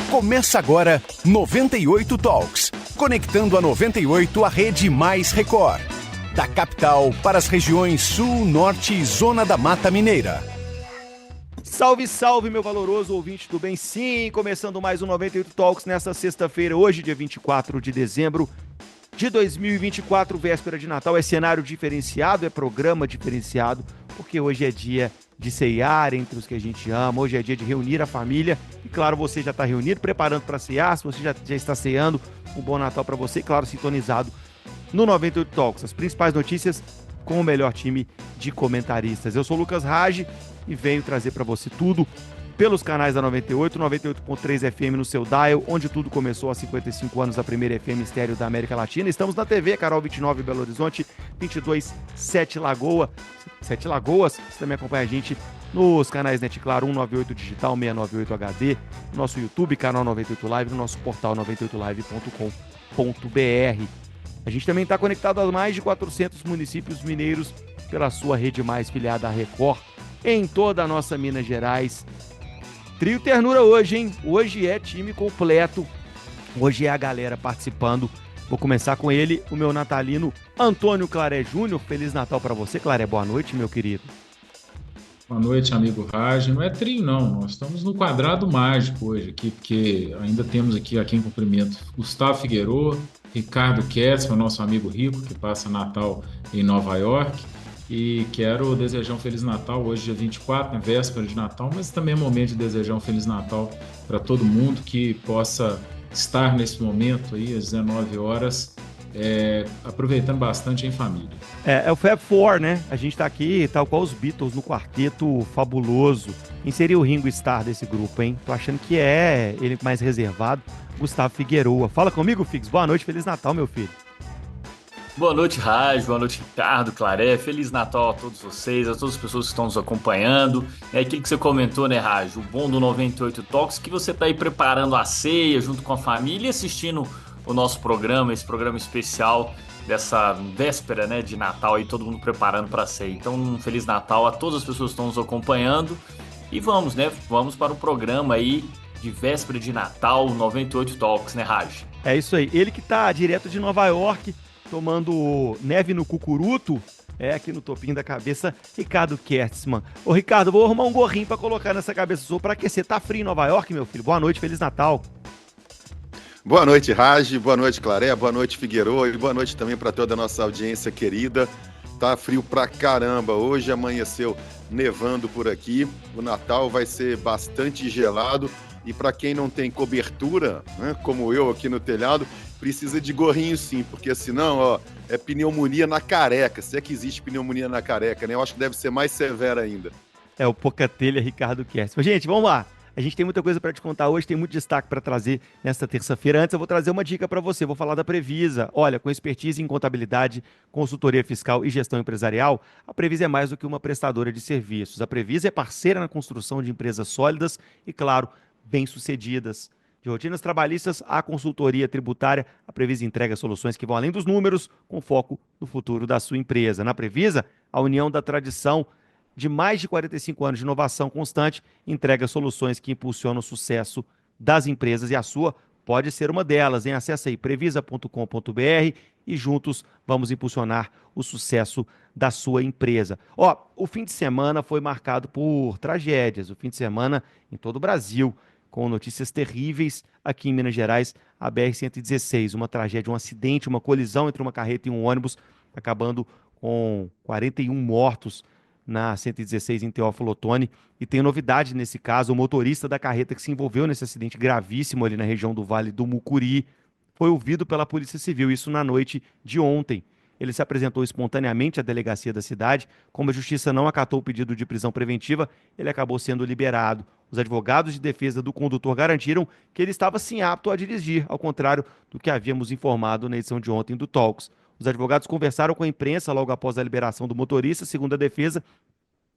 Começa agora 98 Talks, conectando a 98 à rede Mais Record. Da capital para as regiões Sul, Norte e Zona da Mata Mineira. Salve, salve, meu valoroso ouvinte do bem. Sim, começando mais um 98 Talks nessa sexta-feira, hoje, dia 24 de dezembro de 2024, véspera de Natal. É cenário diferenciado, é programa diferenciado, porque hoje é dia de ceiar entre os que a gente ama, hoje é dia de reunir a família. E claro, você já está reunido, preparando para ceiar, se você já está ceando, um bom Natal para você. E claro, sintonizado no 98 Talks, as principais notícias com o melhor time de comentaristas. Eu sou o Lucas Rage e venho trazer para você tudo pelos canais da 98, 98.3 FM no seu dial, onde tudo começou há 55 anos, a primeira FM estéreo da América Latina. Estamos na TV, Canal 29 Belo Horizonte, 22 Sete Lagoas. Você também acompanha a gente nos canais NET Claro, 198 Digital, 698 HD, no nosso YouTube, canal 98 Live, no nosso portal 98live.com.br. A gente também está conectado a mais de 400 municípios mineiros pela sua rede mais filiada à Record, em toda a nossa Minas Gerais. Trio Ternura hoje, hein? Hoje é time completo, hoje é a galera participando. Vou começar com ele, o meu natalino Antônio Claré Júnior. Feliz Natal para você, Claré. Boa noite, meu querido. Boa noite, amigo Raj. Não é trio, não. Nós estamos no quadrado mágico hoje aqui, porque ainda temos aqui em cumprimento Gustavo Figueiredo, Ricardo Kessler, nosso amigo rico, que passa Natal em Nova York. E quero desejar um Feliz Natal hoje, dia 24, né, véspera de Natal, mas também é momento de desejar um Feliz Natal para todo mundo que possa estar nesse momento aí, às 19 horas, aproveitando bastante em família. É o Fab Four, né? A gente tá aqui, tal qual os Beatles, no quarteto fabuloso. Quem seria o Ringo Starr desse grupo, hein? Tô achando que é ele mais reservado, Gustavo Figueiredo. Fala comigo, Fix. Boa noite, Feliz Natal, meu filho. Boa noite, Raj, boa noite, Ricardo, Claré, Feliz Natal a todos vocês, a todas as pessoas que estão nos acompanhando. É aquilo que você comentou, né, Raj, o bom do 98 Talks, que você tá aí preparando a ceia junto com a família e assistindo o nosso programa, esse programa especial dessa véspera, né, de Natal, aí todo mundo preparando para a ceia. Então, um Feliz Natal a todas as pessoas que estão nos acompanhando e vamos, né, vamos para o programa aí de véspera de Natal, 98 Talks, né, Raj? É isso aí, ele que tá direto de Nova York, tomando neve no cucuruto, aqui no topinho da cabeça, Ricardo Kertzmann. Ô, Ricardo, vou arrumar um gorrinho pra colocar nessa cabeça sua pra aquecer. Tá frio em Nova York, meu filho? Boa noite, Feliz Natal. Boa noite, Raj, boa noite, Claré, boa noite, Figueiredo, e boa noite também para toda a nossa audiência querida. Tá frio pra caramba, hoje amanheceu nevando por aqui, o Natal vai ser bastante gelado, e para quem não tem cobertura, né, como eu aqui no telhado, precisa de gorrinho sim, porque senão, é pneumonia na careca. Se é que existe pneumonia na careca, né? Eu acho que deve ser mais severa ainda. É o Pocatelha Ricardo Kertzmann. Gente, vamos lá. A gente tem muita coisa para te contar hoje, tem muito destaque para trazer nesta terça-feira. Antes eu vou trazer uma dica para você, vou falar da Previsa. Olha, com expertise em contabilidade, consultoria fiscal e gestão empresarial, a Previsa é mais do que uma prestadora de serviços. A Previsa é parceira na construção de empresas sólidas e, claro, bem-sucedidas. De rotinas trabalhistas à consultoria tributária, a Previsa entrega soluções que vão além dos números, com foco no futuro da sua empresa. Na Previsa, a união da tradição de mais de 45 anos de inovação constante entrega soluções que impulsionam o sucesso das empresas e a sua pode ser uma delas, hein? Acesse aí previsa.com.br e juntos vamos impulsionar o sucesso da sua empresa. O fim de semana foi marcado por tragédias, o fim de semana em todo o Brasil, com notícias terríveis aqui em Minas Gerais, a BR-116, uma tragédia, um acidente, uma colisão entre uma carreta e um ônibus, acabando com 41 mortos na 116 em Teófilo Otoni. E tem novidade nesse caso, o motorista da carreta que se envolveu nesse acidente gravíssimo ali na região do Vale do Mucuri foi ouvido pela Polícia Civil, isso na noite de ontem. Ele se apresentou espontaneamente à delegacia da cidade. Como a justiça não acatou o pedido de prisão preventiva, ele acabou sendo liberado. Os advogados de defesa do condutor garantiram que ele estava sim apto a dirigir, ao contrário do que havíamos informado na edição de ontem do Talks. Os advogados conversaram com a imprensa logo após a liberação do motorista. Segundo a defesa,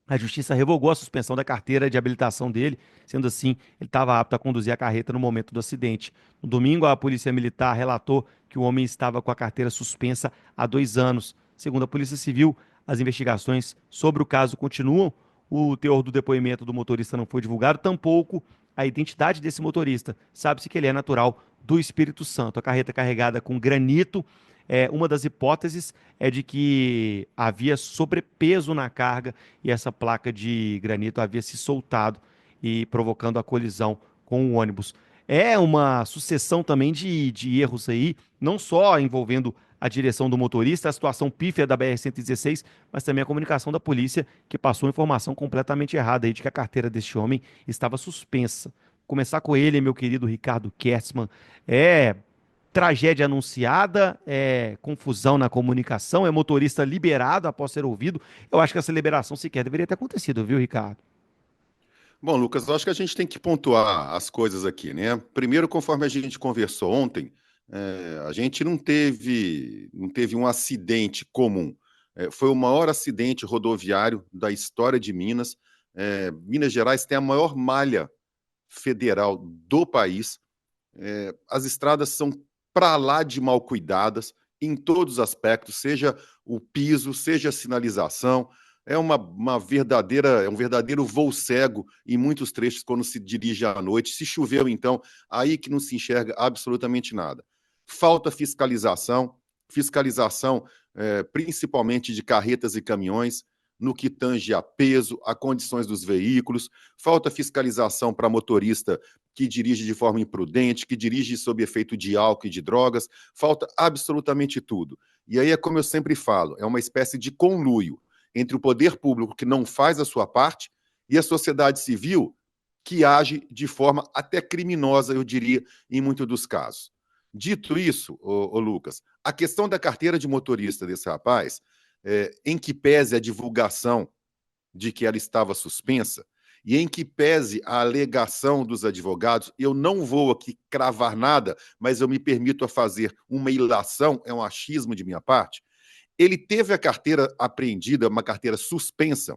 a justiça revogou a suspensão da carteira de habilitação dele, sendo assim, ele estava apto a conduzir a carreta no momento do acidente. No domingo, a Polícia Militar relatou que o homem estava com a carteira suspensa há 2 anos. Segundo a Polícia Civil, as investigações sobre o caso continuam. O teor do depoimento do motorista não foi divulgado, tampouco a identidade desse motorista. Sabe-se que ele é natural do Espírito Santo. A carreta carregada com granito. Uma das hipóteses é de que havia sobrepeso na carga e essa placa de granito havia se soltado e provocando a colisão com o ônibus. É uma sucessão também de erros aí, não só envolvendo a direção do motorista, a situação pífia da BR-116, mas também a comunicação da polícia, que passou informação completamente errada aí de que a carteira deste homem estava suspensa. Começar com ele, meu querido Ricardo Kertzmann, é tragédia anunciada, é confusão na comunicação, é motorista liberado após ser ouvido. Eu acho que essa liberação sequer deveria ter acontecido, viu, Ricardo? Bom, Lucas, eu acho que a gente tem que pontuar as coisas aqui, né? Primeiro, conforme a gente conversou ontem, a gente não teve um acidente comum. Foi o maior acidente rodoviário da história de Minas. Minas Gerais tem a maior malha federal do país. As estradas são para lá de mal cuidadas em todos os aspectos, seja o piso, seja a sinalização. É um verdadeiro voo cego em muitos trechos quando se dirige à noite. Se choveu, então, aí que não se enxerga absolutamente nada. Falta fiscalização, principalmente de carretas e caminhões, no que tange a peso, a condições dos veículos. Falta fiscalização para motorista que dirige de forma imprudente, que dirige sob efeito de álcool e de drogas. Falta absolutamente tudo. E aí é como eu sempre falo, é uma espécie de conluio entre o poder público, que não faz a sua parte, e a sociedade civil, que age de forma até criminosa, eu diria, em muitos dos casos. Dito isso, ô Lucas, a questão da carteira de motorista desse rapaz, em que pese a divulgação de que ela estava suspensa, e em que pese a alegação dos advogados, eu não vou aqui cravar nada, mas eu me permito a fazer uma ilação, é um achismo de minha parte. Ele teve a carteira apreendida, uma carteira suspensa,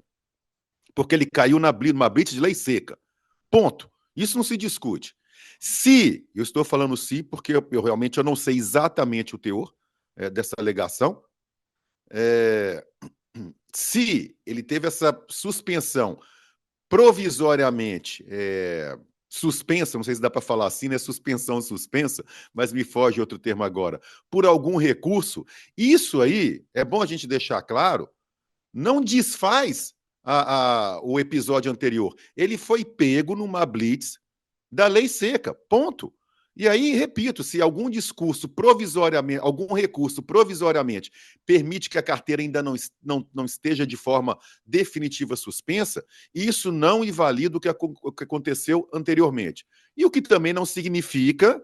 porque ele caiu numa blitz de lei seca. Ponto. Isso não se discute. Se, eu estou falando se, porque eu realmente não sei exatamente o teor dessa alegação, se ele teve essa suspensão provisoriamente suspensa, não sei se dá para falar assim, né? Suspensão suspensa, mas me foge outro termo agora, por algum recurso, isso aí, é bom a gente deixar claro, não desfaz o episódio anterior. Ele foi pego numa blitz da lei seca, ponto. E aí, repito, se algum discurso provisoriamente, algum recurso provisoriamente permite que a carteira ainda não esteja de forma definitiva suspensa, isso não invalida o que aconteceu anteriormente. E o que também não significa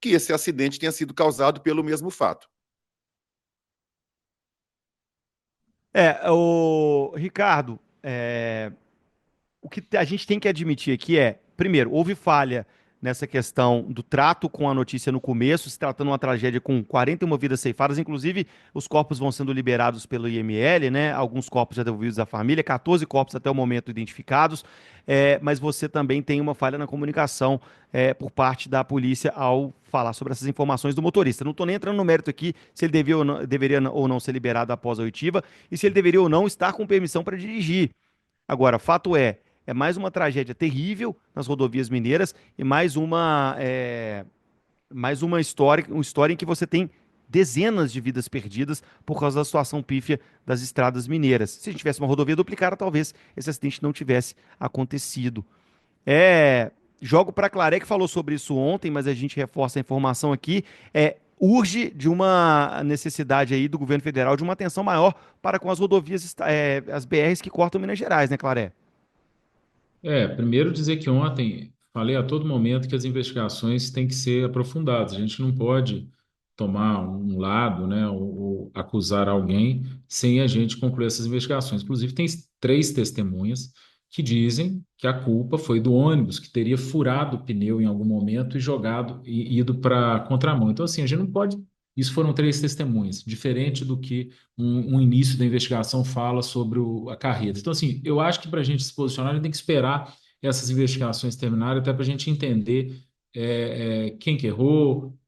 que esse acidente tenha sido causado pelo mesmo fato. O Ricardo, o que a gente tem que admitir aqui primeiro, houve falha nessa questão do trato com a notícia no começo, se tratando de uma tragédia com 41 vidas ceifadas, inclusive os corpos vão sendo liberados pelo IML, né? Alguns corpos já devolvidos à família, 14 corpos até o momento identificados, mas você também tem uma falha na comunicação por parte da polícia ao falar sobre essas informações do motorista. Não estou nem entrando no mérito aqui se ele deveria ou não ser liberado após a oitiva e se ele deveria ou não estar com permissão para dirigir. Agora, fato é mais uma tragédia terrível nas rodovias mineiras e mais uma história em que você tem dezenas de vidas perdidas por causa da situação pífia das estradas mineiras. Se a gente tivesse uma rodovia duplicada, talvez esse acidente não tivesse acontecido. Jogo para a Claré, que falou sobre isso ontem, mas a gente reforça a informação aqui. Urge de uma necessidade aí do governo federal de uma atenção maior para com as rodovias, as BRs que cortam Minas Gerais, né, Claré? Primeiro dizer que ontem falei a todo momento que as investigações têm que ser aprofundadas. A gente não pode tomar um lado, né, ou acusar alguém sem a gente concluir essas investigações. Inclusive, tem 3 testemunhas que dizem que a culpa foi do ônibus, que teria furado o pneu em algum momento e jogado e ido para a contramão. Então, assim, a gente não pode. Isso foram 3 testemunhas, diferente do que um início da investigação fala sobre a carreta. Então, assim, eu acho que para a gente se posicionar, a gente tem que esperar essas investigações terminarem, até para a gente entender quem que errou,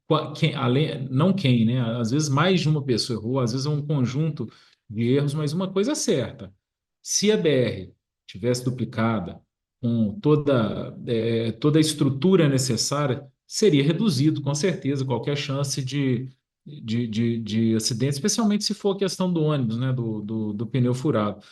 não quem, né? Às vezes mais de uma pessoa errou, às vezes é um conjunto de erros, mas uma coisa é certa: se a BR tivesse duplicada, com toda a estrutura necessária, seria reduzido, com certeza, qualquer chance de acidente, especialmente se for a questão do ônibus, né, do pneu furado.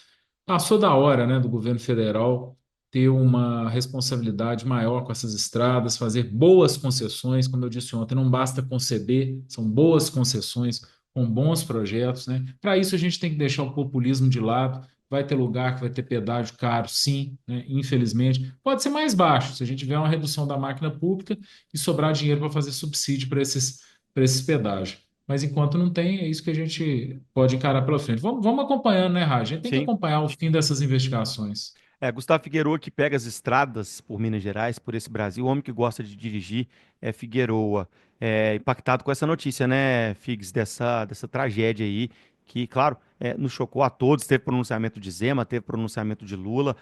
Passou da hora, né, do governo federal ter uma responsabilidade maior com essas estradas, fazer boas concessões, como eu disse ontem, não basta conceder, são boas concessões com bons projetos, né? Para isso a gente tem que deixar o populismo de lado. Vai ter lugar que vai ter pedágio caro, sim, né? Infelizmente. Pode ser mais baixo, se a gente tiver uma redução da máquina pública e sobrar dinheiro para fazer subsídio para esses pedágios. Mas enquanto não tem, é isso que a gente pode encarar pela frente. Vamos acompanhando, né, Raj? A gente tem que Sim. acompanhar o fim dessas investigações. Gustavo Figueroa que pega as estradas por Minas Gerais, por esse Brasil, o homem que gosta de dirigir é Figueroa. Impactado com essa notícia, né, Figs, dessa tragédia aí, que, claro, nos chocou a todos. Teve pronunciamento de Zema, teve pronunciamento de Lula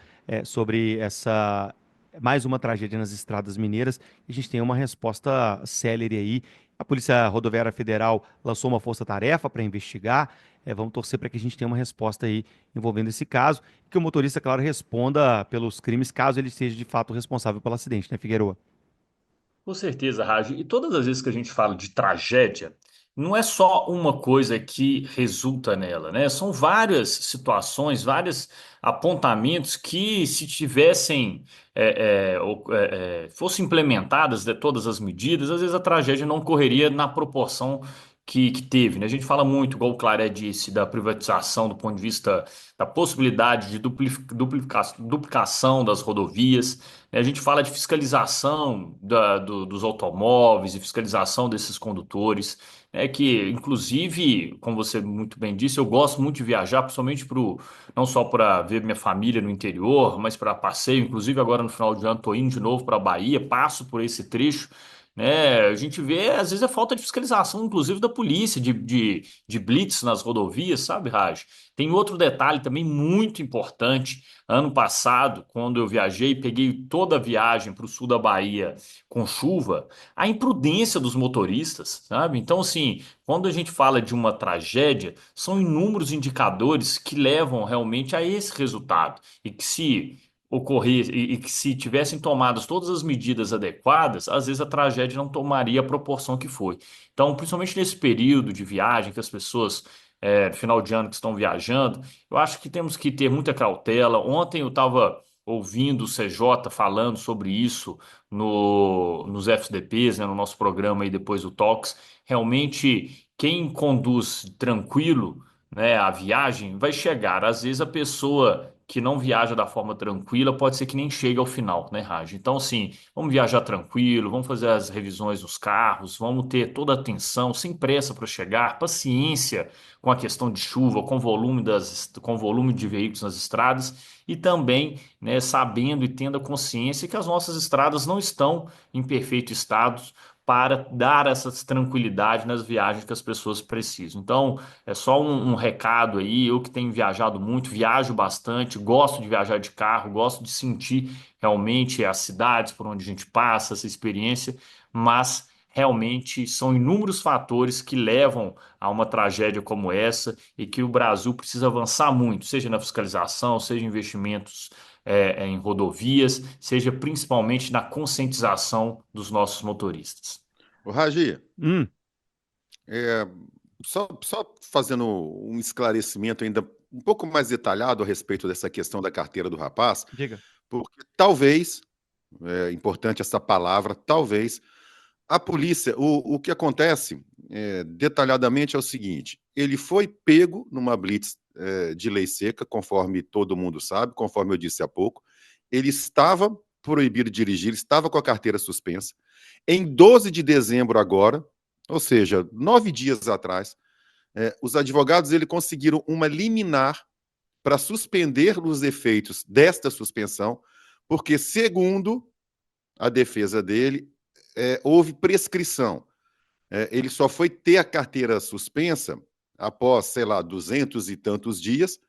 sobre essa mais uma tragédia nas estradas mineiras. E a gente tem uma resposta célere aí. A Polícia Rodoviária Federal lançou uma força-tarefa para investigar. Vamos torcer para que a gente tenha uma resposta aí envolvendo esse caso que o motorista, claro, responda pelos crimes, caso ele seja de fato responsável pelo acidente, né, Figueroa? Com certeza, Raj. E todas as vezes que a gente fala de tragédia, não é só uma coisa que resulta nela, né? São várias situações, vários apontamentos que, se tivessem, fossem implementadas todas as medidas, às vezes a tragédia não ocorreria na proporção que teve, né? A gente fala muito, igual o Claré disse, da privatização do ponto de vista da possibilidade de duplicação das rodovias, né? A gente fala de fiscalização dos automóveis e fiscalização desses condutores, né? Que, inclusive, como você muito bem disse, eu gosto muito de viajar, principalmente não só para ver minha família no interior, mas para passeio. Inclusive, agora no final de ano, estou indo de novo para a Bahia, passo por esse trecho. Né? A gente vê, às vezes, a falta de fiscalização, inclusive da polícia, de blitz nas rodovias, sabe, Raj? Tem outro detalhe também muito importante. Ano passado, quando eu viajei, peguei toda a viagem para o sul da Bahia com chuva, a imprudência dos motoristas, sabe? Então, assim, quando a gente fala de uma tragédia, são inúmeros indicadores que levam realmente a esse resultado. E que se ocorrer e que se tivessem tomadas todas as medidas adequadas, às vezes a tragédia não tomaria a proporção que foi. Então, principalmente nesse período de viagem que as pessoas final de ano que estão viajando, eu acho que temos que ter muita cautela. Ontem eu estava ouvindo o CJ falando sobre isso nos FDPs, né, no nosso programa aí depois do Talks. Realmente, quem conduz tranquilo, né, a viagem vai chegar. Às vezes a pessoa que não viaja da forma tranquila pode ser que nem chegue ao final, né, Raj? Então, assim, vamos viajar tranquilo, vamos fazer as revisões dos carros, vamos ter toda a atenção, sem pressa para chegar, paciência com a questão de chuva, com volume de veículos nas estradas e também, né, sabendo e tendo a consciência que as nossas estradas não estão em perfeito estado para dar essa tranquilidade nas viagens que as pessoas precisam. Então, é só um recado aí. Eu que tenho viajado muito, viajo bastante, gosto de viajar de carro, gosto de sentir realmente as cidades por onde a gente passa, essa experiência, mas realmente são inúmeros fatores que levam a uma tragédia como essa e que o Brasil precisa avançar muito, seja na fiscalização, seja em investimentos em rodovias, seja principalmente na conscientização dos nossos motoristas. O Raji, Hum, é, só fazendo um esclarecimento ainda um pouco mais detalhado a respeito dessa questão da carteira do rapaz, diga. porque talvez, é importante essa palavra, talvez, a polícia, o que acontece detalhadamente é o seguinte: ele foi pego numa blitz de lei seca, conforme todo mundo sabe, conforme eu disse há pouco. Ele estava proibido de dirigir, estava com a carteira suspensa. Em 12 de dezembro agora, ou seja, 9 dias atrás, os advogados ele conseguiram uma liminar para suspender os efeitos desta suspensão, porque, segundo a defesa dele, houve prescrição. Ele só foi ter a carteira suspensa após, sei lá, 200 e tantos dias,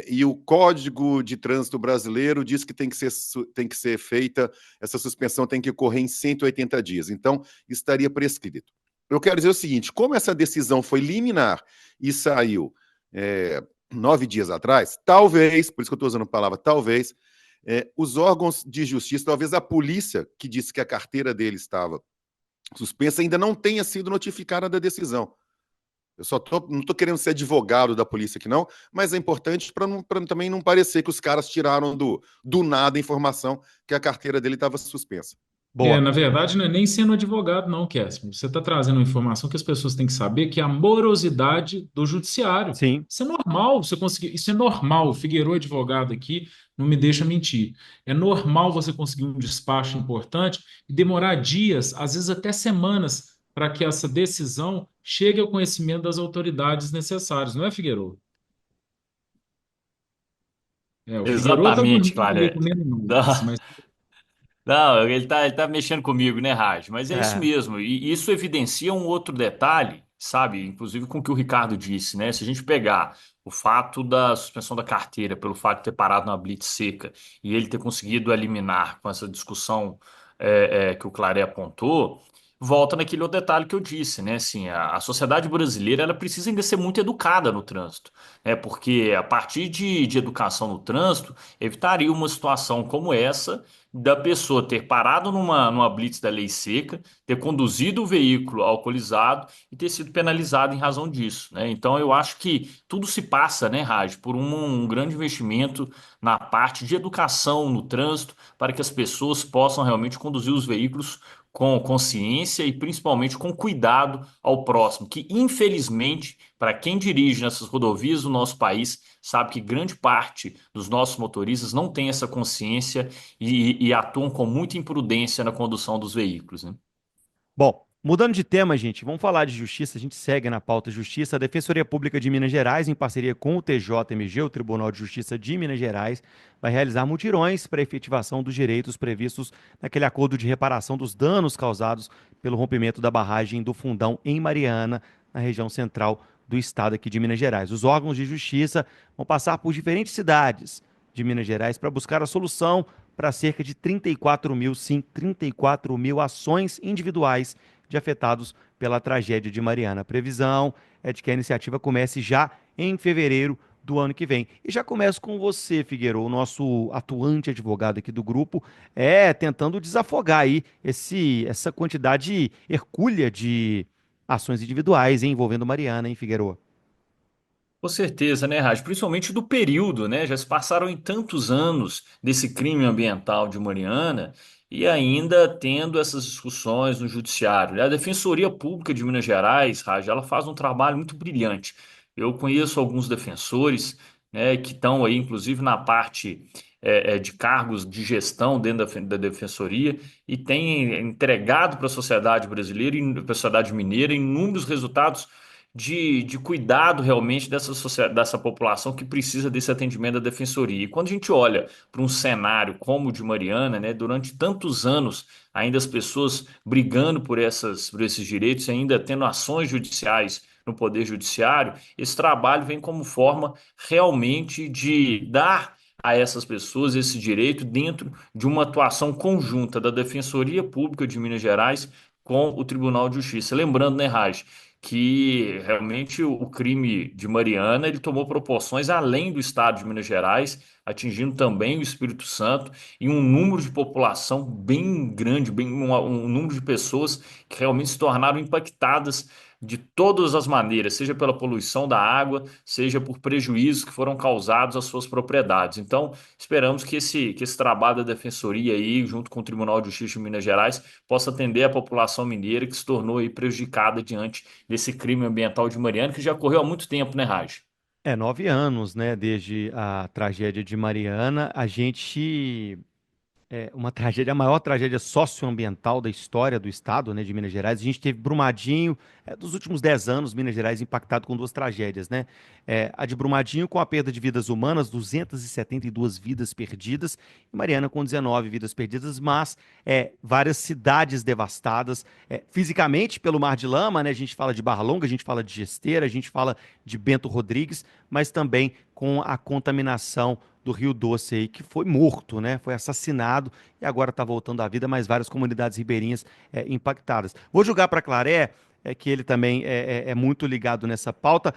e o Código de Trânsito Brasileiro diz que tem que ser feita, essa suspensão tem que ocorrer em 180 dias. Então, estaria prescrito. Eu quero dizer o seguinte: como essa decisão foi liminar e saiu 9 dias atrás, talvez, por isso que eu estou usando a palavra talvez, Os órgãos de justiça, talvez a polícia, que disse que a carteira dele estava suspensa, ainda não tenha sido notificada da decisão. Eu não estou querendo ser advogado da polícia aqui, não, mas é importante para também não parecer que os caras tiraram do nada a informação que a carteira dele estava suspensa. Boa. Na verdade, não é nem sendo advogado, não, Késsimo. Você está trazendo uma informação que as pessoas têm que saber, que é a morosidade do judiciário. Sim. Isso é normal, você conseguir. Isso é normal. O Figueiredo, advogado aqui, não me deixa mentir. É normal você conseguir um despacho importante e demorar dias, às vezes até semanas, para que essa decisão chegue ao conhecimento das autoridades necessárias, não é, Figueiredo? O Figueiredo está Exatamente, dormindo ali, Claré. comendo nuvens, mas Não, ele tá mexendo comigo, né, Raj? Mas é isso É. mesmo. E isso evidencia um outro detalhe, sabe? Inclusive com o que o Ricardo disse, né? Se a gente pegar o fato da suspensão da carteira, pelo fato de ter parado na blitz seca e ele ter conseguido eliminar com essa discussão que o Claré apontou, volta naquele outro detalhe que eu disse, né? Assim, a sociedade brasileira ela precisa ainda ser muito educada no trânsito, né? Porque a partir de educação no trânsito, evitaria uma situação como essa da pessoa ter parado numa blitz da lei seca, ter conduzido o veículo alcoolizado e ter sido penalizado em razão disso, né? Então eu acho que tudo se passa, né, Raj, por um grande investimento na parte de educação no trânsito para que as pessoas possam realmente conduzir os veículos com consciência e principalmente com cuidado ao próximo, que infelizmente, para quem dirige nessas rodovias do nosso país, sabe que grande parte dos nossos motoristas não tem essa consciência e atuam com muita imprudência na condução dos veículos, né? Bom, mudando de tema, gente, vamos falar de justiça. A gente segue na pauta justiça. A Defensoria Pública de Minas Gerais, em parceria com o TJMG, o Tribunal de Justiça de Minas Gerais, vai realizar mutirões para a efetivação dos direitos previstos naquele acordo de reparação dos danos causados pelo rompimento da barragem do Fundão em Mariana, na região central do estado aqui de Minas Gerais. Os órgãos de justiça vão passar por diferentes cidades de Minas Gerais para buscar a solução para cerca de 34 mil, sim, 34 mil ações individuais de afetados pela tragédia de Mariana. A previsão é de que a iniciativa comece já em fevereiro do ano que vem. E já começo com você, Figueiredo, o nosso atuante advogado aqui do grupo, tentando desafogar aí essa quantidade hercúlea de ações individuais, hein, envolvendo Mariana, hein, Figueiredo? Com certeza, né, Raj? Principalmente do período, né? Já se passaram em tantos anos desse crime ambiental de Mariana e ainda tendo essas discussões no judiciário, né? A Defensoria Pública de Minas Gerais, Raj, ela faz um trabalho muito brilhante. Eu conheço alguns defensores, né, que estão aí, inclusive, na parte de cargos de gestão dentro da defensoria e têm entregado para a sociedade brasileira e para a sociedade mineira inúmeros resultados de cuidado realmente dessa população que precisa desse atendimento da defensoria. E quando a gente olha para um cenário como o de Mariana, né, durante tantos anos, ainda as pessoas brigando por esses direitos, ainda tendo ações judiciais no Poder Judiciário, esse trabalho vem como forma realmente de dar a essas pessoas esse direito dentro de uma atuação conjunta da Defensoria Pública de Minas Gerais com o Tribunal de Justiça. Lembrando, né, Raj, que realmente o crime de Mariana ele tomou proporções além do estado de Minas Gerais, atingindo também o Espírito Santo e um número de população bem grande, um número de pessoas que realmente se tornaram impactadas de todas as maneiras, seja pela poluição da água, seja por prejuízos que foram causados às suas propriedades. Então, esperamos que esse trabalho da Defensoria aí, junto com o Tribunal de Justiça de Minas Gerais, possa atender a população mineira que se tornou aí prejudicada diante desse crime ambiental de Mariana, que já ocorreu há muito tempo, né, Raj? 9 anos, né, desde a tragédia de Mariana. Uma tragédia, a maior tragédia socioambiental da história do estado, né, de Minas Gerais. A gente teve Brumadinho, dos últimos 10 anos, Minas Gerais impactado com duas tragédias, né? A de Brumadinho com a perda de vidas humanas, 272 vidas perdidas, e Mariana com 19 vidas perdidas, mas várias cidades devastadas, fisicamente pelo Mar de Lama, né? A gente fala de Barra Longa, a gente fala de Gesteira, a gente fala de Bento Rodrigues, mas também com a contaminação do Rio Doce aí, que foi morto, né? Foi assassinado e agora está voltando à vida, mas várias comunidades ribeirinhas impactadas. Vou jogar para Claré. que ele também é muito ligado nessa pauta.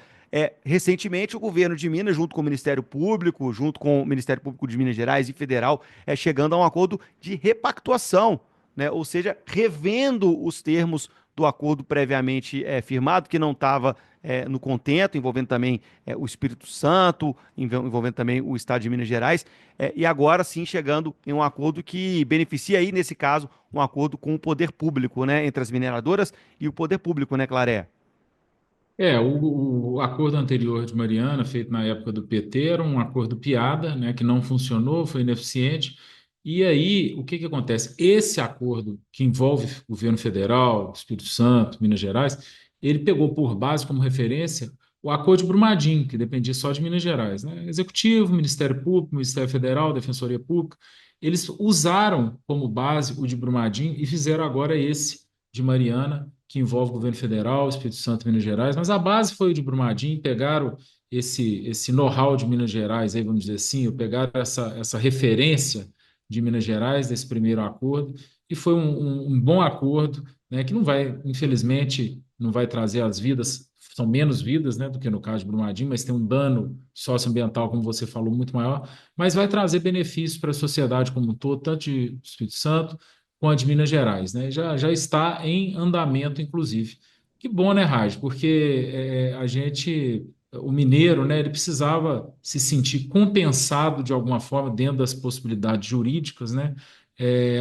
Recentemente, o governo de Minas, junto com o Ministério Público, junto com o Ministério Público de Minas Gerais e Federal, chegando a um acordo de repactuação, né? Ou seja, revendo os termos do acordo previamente firmado, que não estava no contento, envolvendo também o Espírito Santo, envolvendo também o Estado de Minas Gerais, e agora sim chegando em um acordo que beneficia aí, nesse caso, um acordo com o poder público, né? Entre as mineradoras e o poder público, né, Claré? O acordo anterior de Mariana, feito na época do PT, era um acordo piada, né, que não funcionou, foi ineficiente. E aí, o que que acontece? Esse acordo que envolve o governo federal, Espírito Santo, Minas Gerais, ele pegou por base, como referência, o acordo de Brumadinho, que dependia só de Minas Gerais, né? Executivo, Ministério Público, Ministério Federal, Defensoria Pública, eles usaram como base o de Brumadinho e fizeram agora esse de Mariana, que envolve o governo federal, Espírito Santo e Minas Gerais, mas a base foi o de Brumadinho, pegaram esse know-how de Minas Gerais, aí, vamos dizer assim, pegaram essa referência de Minas Gerais, desse primeiro acordo, e foi um bom acordo, né, que não vai, infelizmente, não vai trazer as vidas, são menos vidas, né, do que no caso de Brumadinho, mas tem um dano socioambiental, como você falou, muito maior, mas vai trazer benefícios para a sociedade como um todo, tanto de Espírito Santo quanto de Minas Gerais, né? Já está em andamento, inclusive. Que bom, né, Raj? Porque o mineiro, né, ele precisava se sentir compensado de alguma forma dentro das possibilidades jurídicas, né,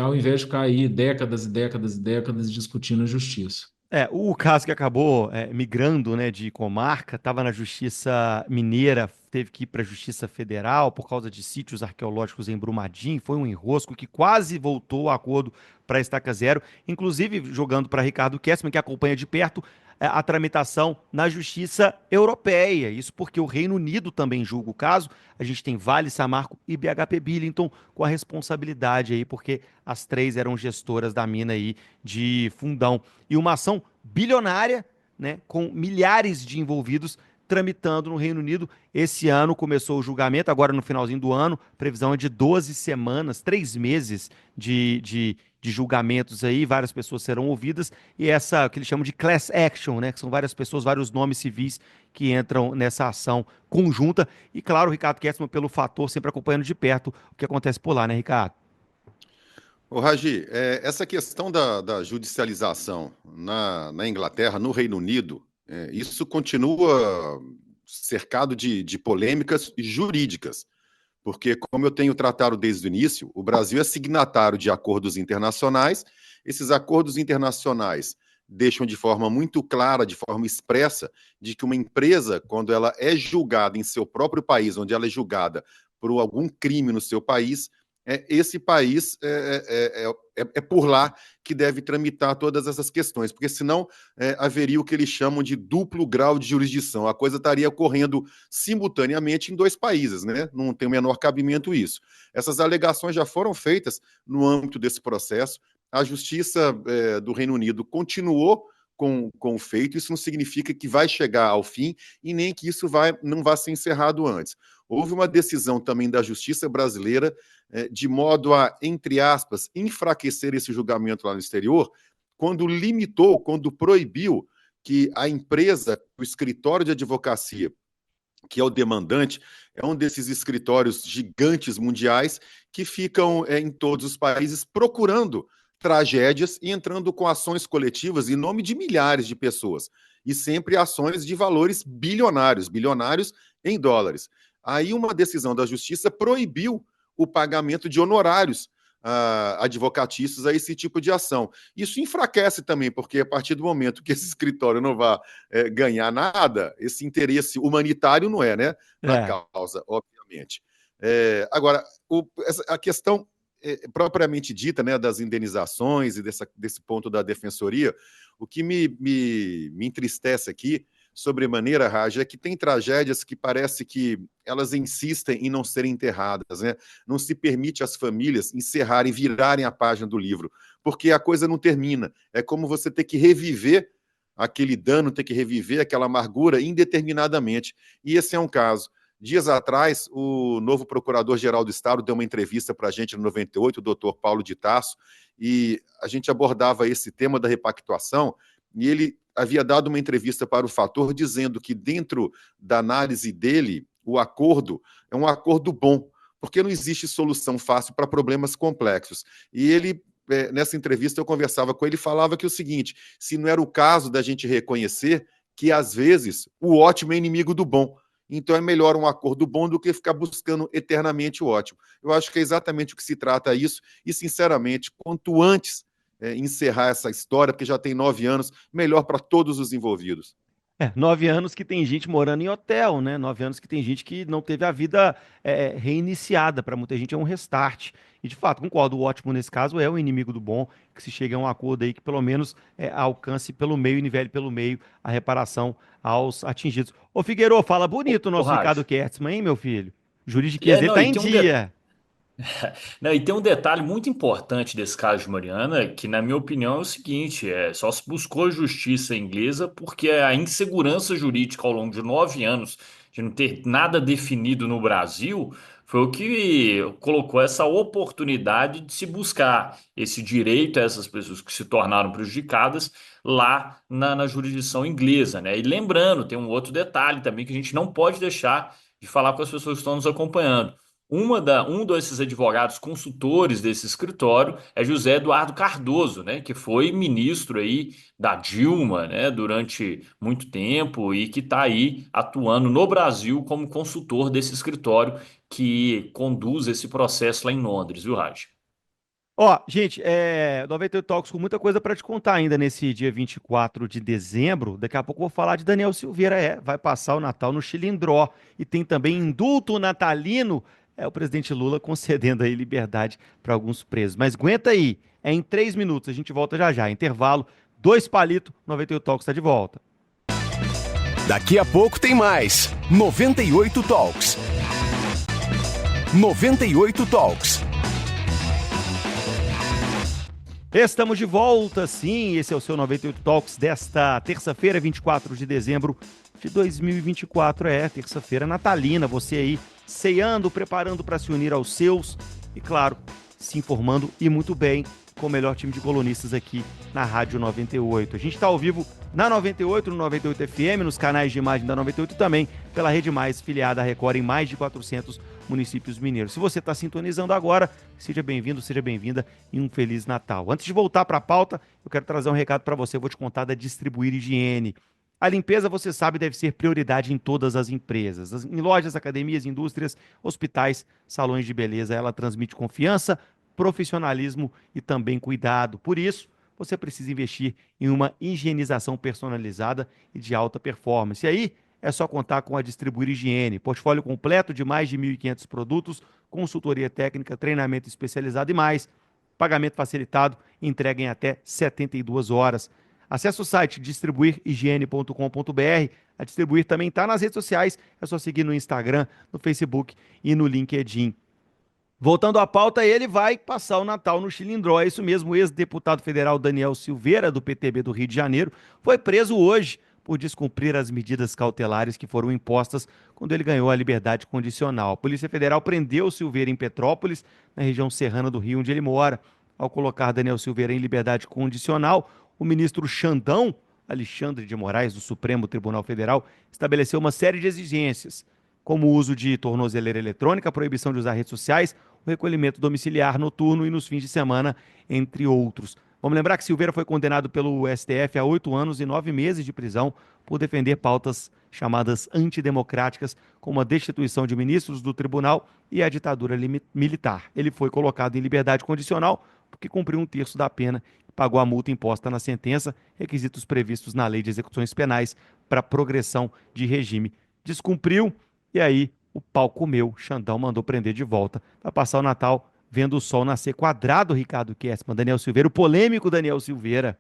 ao invés de ficar aí décadas e décadas e décadas discutindo a justiça. O caso que acabou migrando, né, de comarca, estava na Justiça Mineira, teve que ir para a Justiça Federal por causa de sítios arqueológicos em Brumadinho. Foi um enrosco que quase voltou ao acordo para a Estaca Zero, inclusive jogando para Ricardo Kessman, que acompanha de perto a tramitação na Justiça Europeia. Isso porque o Reino Unido também julga o caso. A gente tem Vale, Samarco e BHP Billiton com a responsabilidade aí, porque as três eram gestoras da mina aí de Fundão. E uma ação bilionária, né, com milhares de envolvidos tramitando no Reino Unido. Esse ano começou o julgamento, agora no finalzinho do ano, previsão é de 12 semanas, 3 meses de julgamentos aí, várias pessoas serão ouvidas, e essa, que eles chamam de class action, né, que são várias pessoas, vários nomes civis que entram nessa ação conjunta, e claro, o Ricardo Kessman, pelo fator, sempre acompanhando de perto o que acontece por lá, né, Ricardo? Ô, Ragi, essa questão da judicialização na Inglaterra, no Reino Unido, isso continua cercado de polêmicas jurídicas, porque, como eu tenho tratado desde o início, o Brasil é signatário de acordos internacionais. Esses acordos internacionais deixam de forma muito clara, de forma expressa, de que uma empresa, quando ela é julgada em seu próprio país, onde ela é julgada por algum crime no seu país, esse país é por lá que deve tramitar todas essas questões, porque senão haveria o que eles chamam de duplo grau de jurisdição. A coisa estaria ocorrendo simultaneamente em dois países, né? Não tem o menor cabimento isso. Essas alegações já foram feitas no âmbito desse processo. A Justiça do Reino Unido continuou com o feito. Isso não significa que vai chegar ao fim e nem que isso não vai ser encerrado antes. Houve uma decisão também da Justiça brasileira de modo a, entre aspas, enfraquecer esse julgamento lá no exterior, quando proibiu que a empresa, o escritório de advocacia, que é o demandante, é um desses escritórios gigantes mundiais que ficam em todos os países procurando tragédias e entrando com ações coletivas em nome de milhares de pessoas. E sempre ações de valores bilionários em dólares. Aí uma decisão da Justiça proibiu o pagamento de honorários advocatícios a esse tipo de ação. Isso enfraquece também, porque a partir do momento que esse escritório não vai ganhar nada, esse interesse humanitário não é, né, na causa, obviamente. Agora, a questão propriamente dita, né, das indenizações e desse ponto da defensoria, o que me entristece aqui, sobremaneira, Raj, é que tem tragédias que parece que elas insistem em não serem enterradas, né? Não se permite às famílias encerrarem, virarem a página do livro, porque a coisa não termina. É como você ter que reviver aquele dano, ter que reviver aquela amargura indeterminadamente. E esse é um caso. Dias atrás, o novo procurador-geral do Estado deu uma entrevista para a gente no 98, o doutor Paulo de Tarso, e a gente abordava esse tema da repactuação, e ele havia dado uma entrevista para o Fator dizendo que dentro da análise dele, o acordo é um acordo bom, porque não existe solução fácil para problemas complexos. E ele, nessa entrevista, eu conversava com ele e falava que o seguinte, se não era o caso da gente reconhecer que, às vezes, o ótimo é inimigo do bom. Então é melhor um acordo bom do que ficar buscando eternamente o ótimo. Eu acho que é exatamente o que se trata isso, e, sinceramente, quanto antes encerrar essa história, porque já tem 9 anos, melhor para todos os envolvidos. 9 anos que tem gente morando em hotel, né? 9 anos que tem gente que não teve a vida reiniciada. Para muita gente é um restart. E de fato, concordo, o ótimo nesse caso é o inimigo do bom, que se chega a um acordo aí que pelo menos alcance pelo meio e nivele pelo meio a reparação aos atingidos. Ô Figueiredo, fala bonito o Ô, nosso Raj, Ricardo Kertzmann, hein, meu filho? O juridiquês dele não, tá em dia. não, e tem um detalhe muito importante desse caso de Mariana, que na minha opinião é o seguinte, só se buscou justiça inglesa porque a insegurança jurídica ao longo de 9 anos de não ter nada definido no Brasil foi o que colocou essa oportunidade de se buscar esse direito a essas pessoas que se tornaram prejudicadas lá na jurisdição inglesa, né? E lembrando, tem um outro detalhe também que a gente não pode deixar de falar com as pessoas que estão nos acompanhando. Um desses advogados consultores desse escritório é José Eduardo Cardoso, né, que foi ministro aí da Dilma, né, durante muito tempo e que está aí atuando no Brasil como consultor desse escritório que conduz esse processo lá em Londres, viu, Raj? Ó, gente, 98 Talks com muita coisa para te contar ainda nesse dia 24 de dezembro. Daqui a pouco eu vou falar de Daniel Silveira, vai passar o Natal no Chilindró. E tem também indulto natalino, o presidente Lula concedendo aí liberdade para alguns presos. Mas aguenta aí, em 3 minutos, a gente volta já já. Intervalo, 2 palitos, 98 Talks está de volta. Daqui a pouco tem mais 98 Talks. 98 Talks. Estamos de volta, sim. Esse é o seu 98 Talks desta terça-feira, 24 de dezembro de 2024. Terça-feira natalina. Você aí ceando, preparando para se unir aos seus e, claro, se informando e muito bem com o melhor time de colunistas aqui na Rádio 98. A gente está ao vivo na 98, no 98 FM, nos canais de imagem da 98 e também pela Rede Mais, filiada à Record em mais de 400 municípios mineiros. Se você está sintonizando agora, seja bem-vindo, seja bem-vinda e um Feliz Natal. Antes de voltar para a pauta, eu quero trazer um recado para você. Eu vou te contar da Distribuir Higiene. A limpeza, você sabe, deve ser prioridade em todas as empresas. Em lojas, academias, indústrias, hospitais, salões de beleza. Ela transmite confiança, profissionalismo e também cuidado. Por isso, você precisa investir em uma higienização personalizada e de alta performance. E aí, é só contar com a Distribuir Higiene. Portfólio completo de mais de 1.500 produtos, consultoria técnica, treinamento especializado e mais. Pagamento facilitado, entrega em até 72 horas. Acesse o site distribuirhigiene.com.br. A Distribuir também está nas redes sociais. É só seguir no Instagram, no Facebook e no LinkedIn. Voltando à pauta, ele vai passar o Natal no Chilindró. É isso mesmo, o ex-deputado federal Daniel Silveira, do PTB do Rio de Janeiro, foi preso hoje por descumprir as medidas cautelares que foram impostas quando ele ganhou a liberdade condicional. A Polícia Federal prendeu Silveira em Petrópolis, na região serrana do Rio, onde ele mora. Ao colocar Daniel Silveira em liberdade condicional, o ministro Xandão, Alexandre de Moraes, do Supremo Tribunal Federal, estabeleceu uma série de exigências, como o uso de tornozeleira eletrônica, a proibição de usar redes sociais, o recolhimento domiciliar noturno e nos fins de semana, entre outros. Vamos lembrar que Silveira foi condenado pelo STF a 8 anos e 9 meses de prisão por defender pautas chamadas antidemocráticas, como a destituição de ministros do tribunal e a ditadura militar. Ele foi colocado em liberdade condicional porque cumpriu 1/3 da pena e pagou a multa imposta na sentença, requisitos previstos na Lei de Execuções Penais para progressão de regime. Descumpriu e aí o pau comeu. Xandão mandou prender de volta para passar o Natal vendo o sol nascer quadrado. Ricardo Kertzmann, Daniel Silveira, o polêmico Daniel Silveira.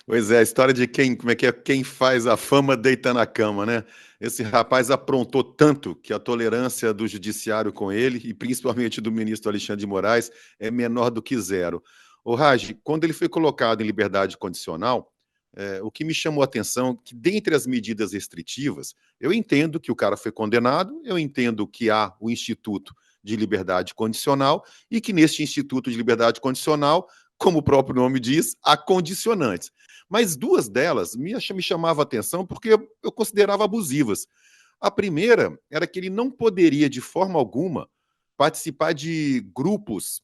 Pois é, a história de quem faz a fama deita na cama, né? Esse rapaz aprontou tanto que a tolerância do judiciário com ele, e principalmente do ministro Alexandre de Moraes, é menor do que zero. O Raj, quando ele foi colocado em liberdade condicional, o que me chamou a atenção é que, dentre as medidas restritivas, eu entendo que o cara foi condenado, eu entendo que há o Instituto de Liberdade Condicional e que neste Instituto de Liberdade Condicional, como o próprio nome diz, há condicionantes. Mas duas delas me chamavam a atenção porque eu considerava abusivas. A primeira era que ele não poderia, de forma alguma, participar de grupos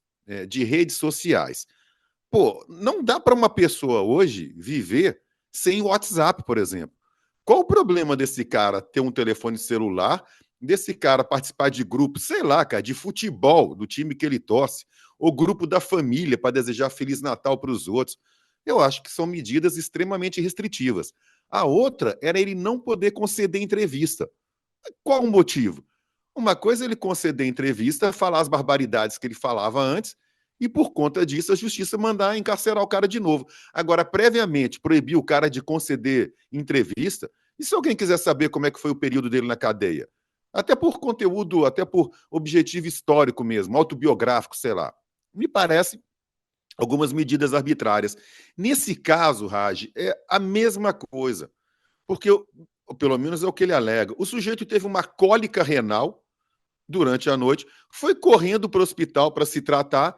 de redes sociais. Pô, não dá para uma pessoa hoje viver sem o WhatsApp, por exemplo. Qual o problema desse cara ter um telefone celular, desse cara participar de grupo, sei lá, cara, de futebol, do time que ele torce, ou grupo da família para desejar Feliz Natal para os outros? Eu acho que são medidas extremamente restritivas. A outra era ele não poder conceder entrevista. Qual o motivo? Uma coisa é ele conceder entrevista, falar as barbaridades que ele falava antes, e por conta disso a justiça mandar encarcerar o cara de novo. Agora, previamente, proibir o cara de conceder entrevista, e se alguém quiser saber como é que foi o período dele na cadeia? Até por conteúdo, até por objetivo histórico mesmo, autobiográfico, sei lá. Me parece algumas medidas arbitrárias. Nesse caso, Raj, é a mesma coisa, porque, ou pelo menos é o que ele alega, o sujeito teve uma cólica renal durante a noite, foi correndo para o hospital para se tratar.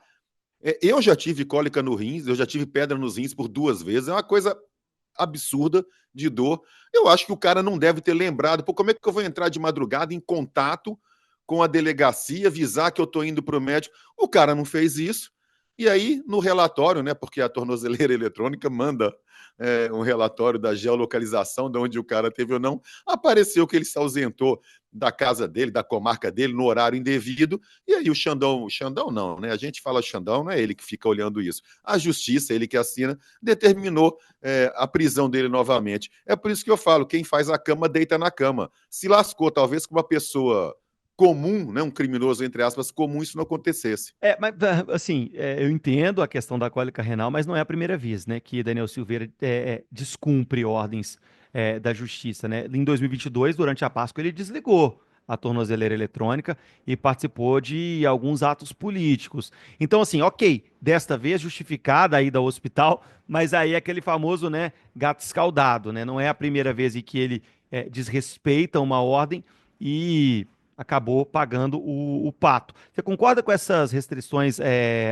Eu já tive cólica no rins, eu já tive pedra nos rins por 2 vezes, é uma coisa absurda de dor. Eu acho que o cara não deve ter lembrado, pô, como é que eu vou entrar de madrugada em contato com a delegacia, avisar que eu estou indo para o médico? O cara não fez isso. E aí, no relatório, né, porque a tornozeleira eletrônica manda um relatório da geolocalização, de onde o cara teve ou não, apareceu que ele se ausentou da casa dele, da comarca dele, no horário indevido, e aí o Xandão não, né? A gente fala Xandão, não é ele que fica olhando isso. A justiça, ele que assina, determinou a prisão dele novamente. É por isso que eu falo, quem faz a cama, deita na cama. Se lascou, talvez com uma pessoa comum, né, um criminoso, entre aspas, comum, isso não acontecesse. Mas assim, eu entendo a questão da cólica renal, mas não é a primeira vez, né, que Daniel Silveira descumpre ordens da justiça, né? Em 2022, durante a Páscoa, ele desligou a tornozeleira eletrônica e participou de alguns atos políticos. Então, assim, ok, desta vez justificada a ida ao hospital, mas aí é aquele famoso, né, gato escaldado, né? Não é a primeira vez em que ele desrespeita uma ordem e acabou pagando o pato. Você concorda com essas restrições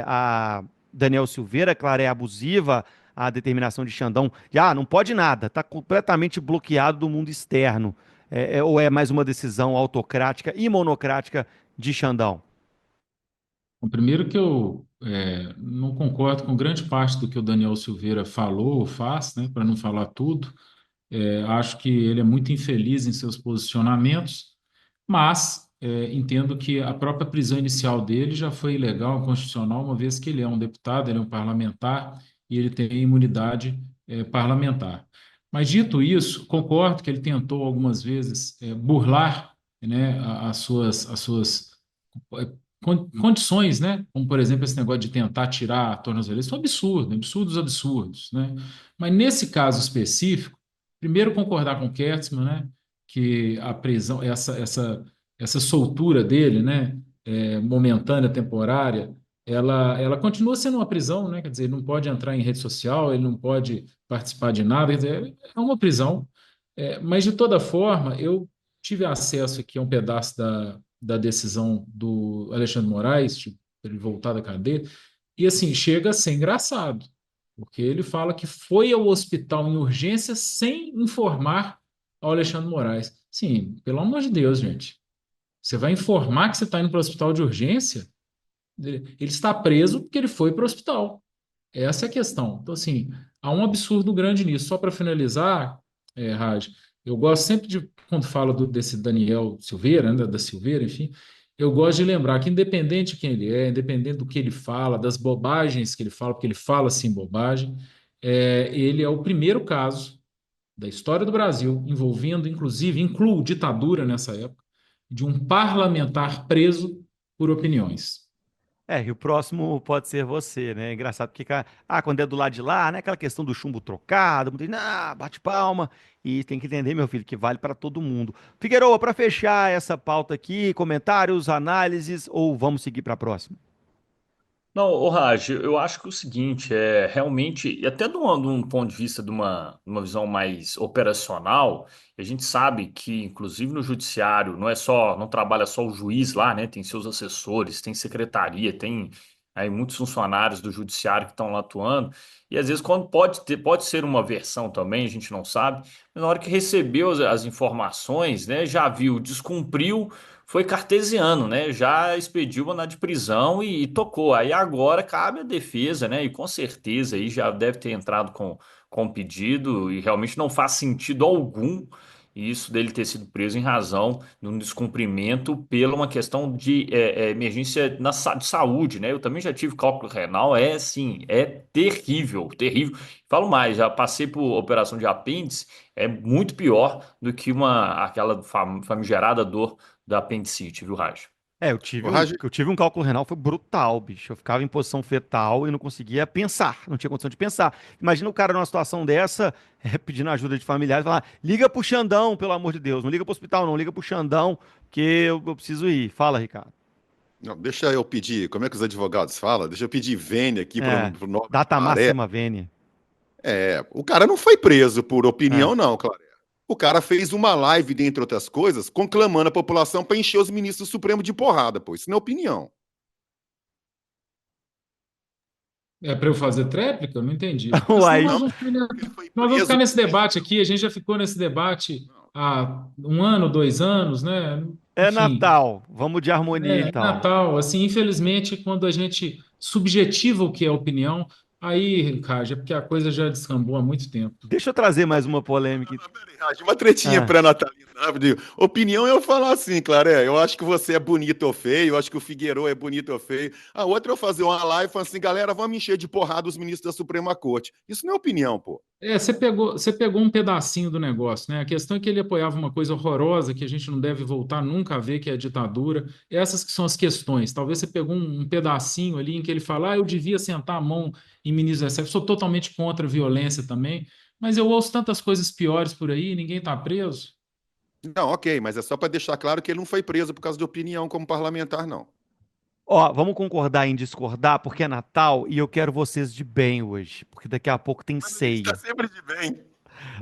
a Daniel Silveira, claro, é abusiva a determinação de Xandão de não pode nada, está completamente bloqueado do mundo externo? Ou é mais uma decisão autocrática e monocrática de Xandão? Bom, primeiro que eu não concordo com grande parte do que o Daniel Silveira falou ou faz, né, para não falar tudo. Acho que ele é muito infeliz em seus posicionamentos, mas entendo que a própria prisão inicial dele já foi ilegal, inconstitucional, uma vez que ele é um deputado, ele é um parlamentar e ele tem imunidade parlamentar. Mas, dito isso, concordo que ele tentou algumas vezes burlar, né, as suas condições, né? Como, por exemplo, esse negócio de tentar tirar a tornozeleira. Isso é um absurdo, absurdos, absurdos, né? Mas nesse caso específico, primeiro concordar com o Kertzmann, né? Que a prisão, essa soltura dele, né? Momentânea, temporária, ela continua sendo uma prisão, né? Quer dizer, ele não pode entrar em rede social, ele não pode participar de nada, quer dizer, é uma prisão. Mas, de toda forma, eu tive acesso aqui a um pedaço da decisão do Alexandre Moraes, tipo, ele voltar da cadeia, e assim, chega a ser engraçado, porque ele fala que foi ao hospital em urgência sem informar ao Alexandre Moraes. Sim, pelo amor de Deus, gente. Você vai informar que você está indo para o hospital de urgência? Ele está preso porque ele foi para o hospital. Essa é a questão. Então, assim, há um absurdo grande nisso. Só para finalizar, Raj, eu gosto sempre de, quando falo desse Daniel Silveira, né, da Silveira, enfim, eu gosto de lembrar que, independente de quem ele é, independente do que ele fala, das bobagens que ele fala, porque ele fala assim bobagem, ele é o primeiro caso da história do Brasil, envolvendo, inclusive, incluo ditadura nessa época, de um parlamentar preso por opiniões. E o próximo pode ser você, né? Engraçado porque, quando é do lado de lá, né? Aquela questão do chumbo trocado, muita gente, bate palma. E tem que entender, meu filho, que vale para todo mundo. Figueroa, para fechar essa pauta aqui, comentários, análises, ou vamos seguir para a próxima? Não, Raj, eu acho que é o seguinte, realmente, e até de um ponto de vista de uma visão mais operacional, a gente sabe que, inclusive no judiciário, não trabalha só o juiz lá, né? Tem seus assessores, tem secretaria, tem aí muitos funcionários do judiciário que estão lá atuando, e às vezes quando pode ser uma versão também, a gente não sabe, mas na hora que recebeu as informações, né, já viu, descumpriu, foi cartesiano, né, já expediu mandado de prisão e tocou. Aí agora cabe a defesa, né, e com certeza aí já deve ter entrado com pedido e realmente não faz sentido algum isso dele ter sido preso em razão de um descumprimento pela uma questão de emergência de saúde, né? Eu também já tive cálculo renal, é assim, é terrível, terrível. Falo mais, já passei por operação de apêndice, é muito pior do que aquela famigerada dor da apendicite, viu, Raj? É, O Raj, eu tive um cálculo renal, foi brutal, bicho. Eu ficava em posição fetal e não conseguia pensar, não tinha condição de pensar. Imagina o cara numa situação dessa, pedindo ajuda de familiares, falar, liga pro Xandão, pelo amor de Deus, não liga pro hospital não, liga pro Xandão, que eu preciso ir. Fala, Ricardo. não, deixa eu pedir, como é que os advogados falam? Deixa eu pedir vênia aqui para É, o nobre data Claré. máxima vênia. O cara não foi preso por É. opinião, não, Claré. O cara fez uma live, dentre outras coisas, conclamando a população para encher os ministros do Supremo de porrada, pô. Isso não é opinião. É para eu fazer tréplica? Eu não entendi. Porque senão Uai, Não, ele foi nós vamos ficar preso. nesse debate aqui. A gente já ficou nesse debate há um ano, 2 anos, né? é Enfim, Natal, vamos de harmonia então. Natal. Assim, infelizmente, quando a gente subjetiva o que é opinião, aí, Ricardo, é porque a coisa já descambou há muito tempo. Deixa eu trazer mais uma polêmica. Peraí, Raj, uma tretinha Ah, pré-natalina, rapidinho. Opinião eu falar assim, Claré. Eu acho que você é bonito ou feio, eu acho que o Figueiredo é bonito ou feio. A outra eu fazer uma live e falar assim, galera, vamos encher de porrada os ministros da Suprema Corte. Isso não é opinião, pô. Você pegou um pedacinho do negócio, né? A questão é que ele apoiava uma coisa horrorosa que a gente não deve voltar nunca a ver, que é a ditadura. Essas que são as questões. Talvez você pegou um pedacinho ali em que ele fala, eu devia sentar a mão em ministros do STF. Sou totalmente contra a violência também, mas eu ouço tantas coisas piores por aí, ninguém está preso. Não, ok, mas é só para deixar claro que ele não foi preso por causa de opinião como parlamentar, não. ó, vamos concordar em discordar, porque é Natal e eu quero vocês de bem hoje, porque daqui a pouco tem Mas a gente está ceia. sempre de bem.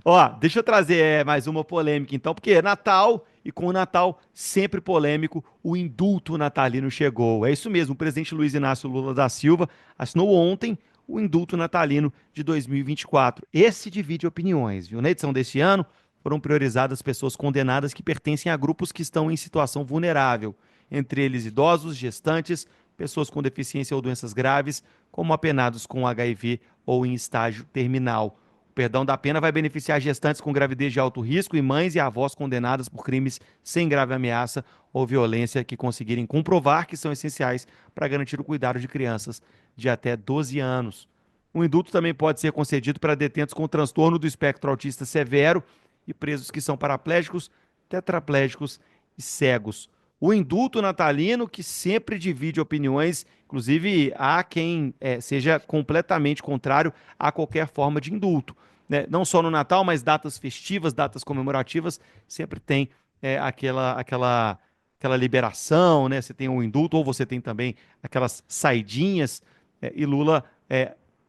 Ó, deixa eu trazer mais uma polêmica então, porque é Natal e com o Natal sempre polêmico, o indulto natalino chegou. É isso mesmo, o presidente Luiz Inácio Lula da Silva assinou ontem o indulto natalino de 2024. Esse divide opiniões, viu? Na edição deste ano foram priorizadas pessoas condenadas que pertencem a grupos que estão em situação vulnerável, entre eles idosos, gestantes, pessoas com deficiência ou doenças graves, como apenados com HIV ou em estágio terminal. O perdão da pena vai beneficiar gestantes com gravidez de alto risco e mães e avós condenadas por crimes sem grave ameaça ou violência que conseguirem comprovar que são essenciais para garantir o cuidado de crianças de até 12 anos. O indulto também pode ser concedido para detentos com transtorno do espectro autista severo e presos que são paraplégicos, tetraplégicos e cegos. O indulto natalino que sempre divide opiniões, inclusive há quem seja completamente contrário a qualquer forma de indulto, né? Não só no Natal, mas datas festivas, datas comemorativas, sempre tem aquela liberação, né? Você tem o indulto, ou você tem também aquelas saidinhas, e Lula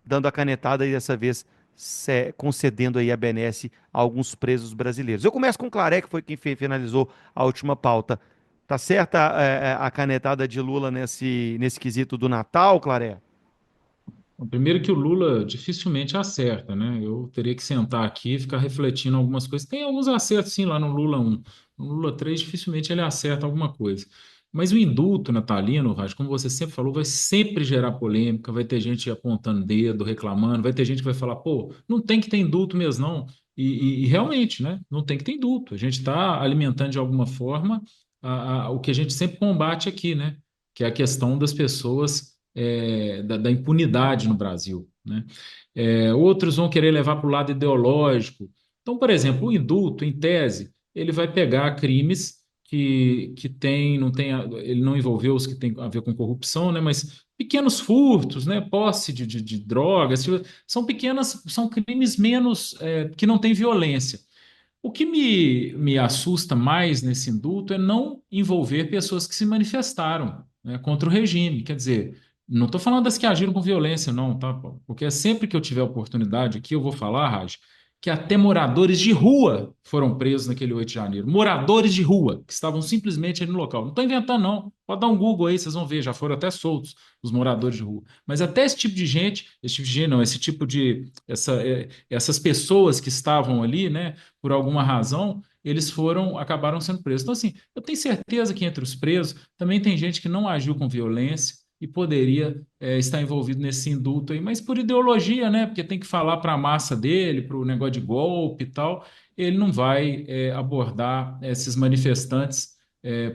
dando a canetada e dessa vez concedendo aí a benesse a alguns presos brasileiros. Eu começo com o Claré, que foi quem finalizou a última pauta. Tá certa a canetada de Lula nesse quesito do Natal, Claré? Bom, primeiro que o Lula dificilmente acerta, né? Eu teria que sentar aqui e ficar refletindo algumas coisas. Tem alguns acertos, sim, lá no Lula 1. No Lula 3, dificilmente ele acerta alguma coisa. Mas o indulto natalino, Raj, como você sempre falou, vai sempre gerar polêmica, vai ter gente apontando dedo, reclamando, vai ter gente que vai falar, pô, não tem que ter indulto mesmo, não. E realmente, né? Não tem que ter indulto. A gente está alimentando de alguma forma o que a gente sempre combate aqui, né? Que é a questão das pessoas da impunidade no Brasil, né? Outros vão querer levar para o lado ideológico. Então, por exemplo, o indulto, em tese, ele vai pegar crimes que tem, não tem, ele não envolveu os que têm a ver com corrupção, né? Mas pequenos furtos, né? Posse de drogas, são pequenas, são crimes menos que não têm violência. O que me assusta mais nesse indulto é não envolver pessoas que se manifestaram, né, contra o regime. Quer dizer, não estou falando das que agiram com violência, não, tá? Porque sempre que eu tiver oportunidade aqui, eu vou falar, Raj, que até moradores de rua foram presos naquele 8 de janeiro. Moradores de rua, que estavam simplesmente ali no local. Não estou inventando, não. Pode dar um Google aí, vocês vão ver, já foram até soltos os moradores de rua. Mas até esse tipo de gente não, essas pessoas que estavam ali, né, por alguma razão, acabaram sendo presos. Então, assim, eu tenho certeza que entre os presos também tem gente que não agiu com violência e poderia estar envolvido nesse indulto aí, mas por ideologia, né? Porque tem que falar para a massa dele, para o negócio de golpe e tal, ele não vai abordar esses manifestantes,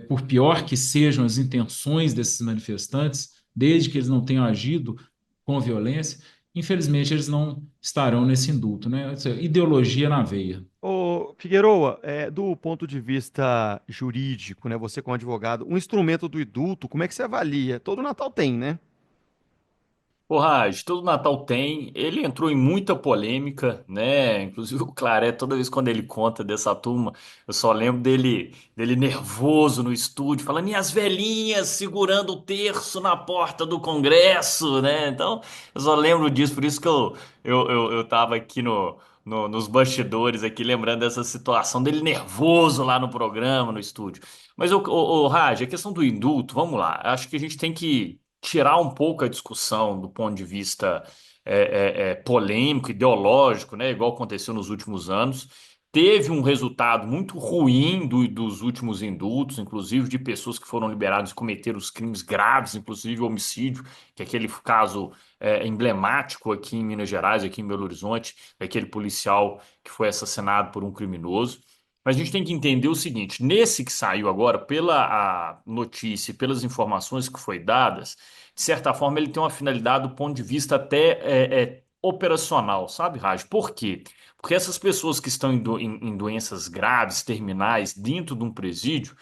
por pior que sejam as intenções desses manifestantes, desde que eles não tenham agido com violência, infelizmente eles não estarão nesse indulto, né? Ideologia na veia. Ô, Figueroa, do ponto de vista jurídico, né, você como advogado, um instrumento do indulto, como é que você avalia? Todo Natal tem, né? O Raj, todo Natal tem. Ele entrou em muita polêmica, né? Inclusive o Claré, toda vez quando ele conta dessa turma, eu só lembro dele nervoso no estúdio, falando, e as velhinhas segurando o terço na porta do Congresso, né? Então, eu só lembro disso, por isso que eu tava aqui nos bastidores, aqui, lembrando dessa situação dele nervoso lá no programa, no estúdio. Mas, Raj, a questão do indulto, vamos lá. Acho que a gente tem que tirar um pouco a discussão do ponto de vista polêmico, ideológico, né, igual aconteceu nos últimos anos. Teve um resultado muito ruim dos últimos indultos, inclusive de pessoas que foram liberadas e cometeram os crimes graves, inclusive homicídio, que é aquele caso emblemático aqui em Minas Gerais, aqui em Belo Horizonte, daquele policial que foi assassinado por um criminoso. Mas a gente tem que entender o seguinte: nesse que saiu agora, pela a notícia, e pelas informações que foi dadas, de certa forma ele tem uma finalidade do ponto de vista até operacional, sabe, Raj? Por quê? Porque essas pessoas que estão em doenças graves, terminais, dentro de um presídio,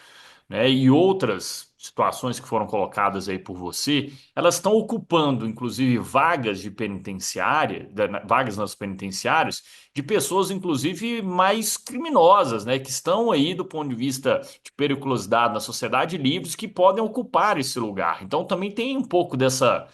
né, e outras situações que foram colocadas aí por você, elas estão ocupando, inclusive, vagas de penitenciária, vagas nas penitenciárias, de pessoas, inclusive, mais criminosas, né, que estão aí do ponto de vista de periculosidade na sociedade livres, que podem ocupar esse lugar. Então, também tem um pouco dessa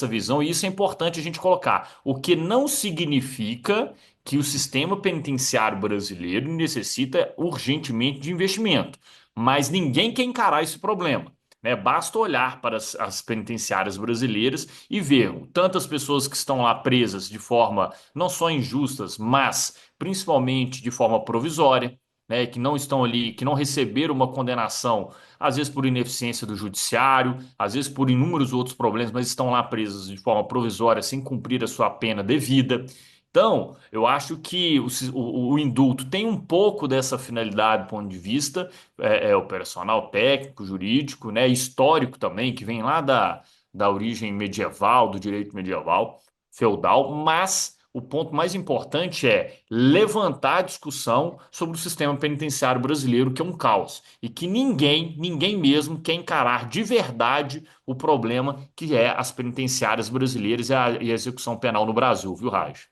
visão, e isso é importante a gente colocar. O que não significa que o sistema penitenciário brasileiro necessita urgentemente de investimento, mas ninguém quer encarar esse problema, né? Basta olhar para as penitenciárias brasileiras e ver tantas pessoas que estão lá presas de forma não só injustas, mas principalmente de forma provisória, né? Que não estão ali, que não receberam uma condenação, às vezes por ineficiência do judiciário, às vezes por inúmeros outros problemas, mas estão lá presas de forma provisória sem cumprir a sua pena devida. Então, eu acho que o indulto tem um pouco dessa finalidade do ponto de vista operacional, técnico, jurídico, né, histórico também, que vem lá da origem medieval, do direito medieval, feudal, mas o ponto mais importante é levantar a discussão sobre o sistema penitenciário brasileiro, que é um caos, e que ninguém mesmo quer encarar de verdade o problema que é as penitenciárias brasileiras e a execução penal no Brasil, viu, Raj?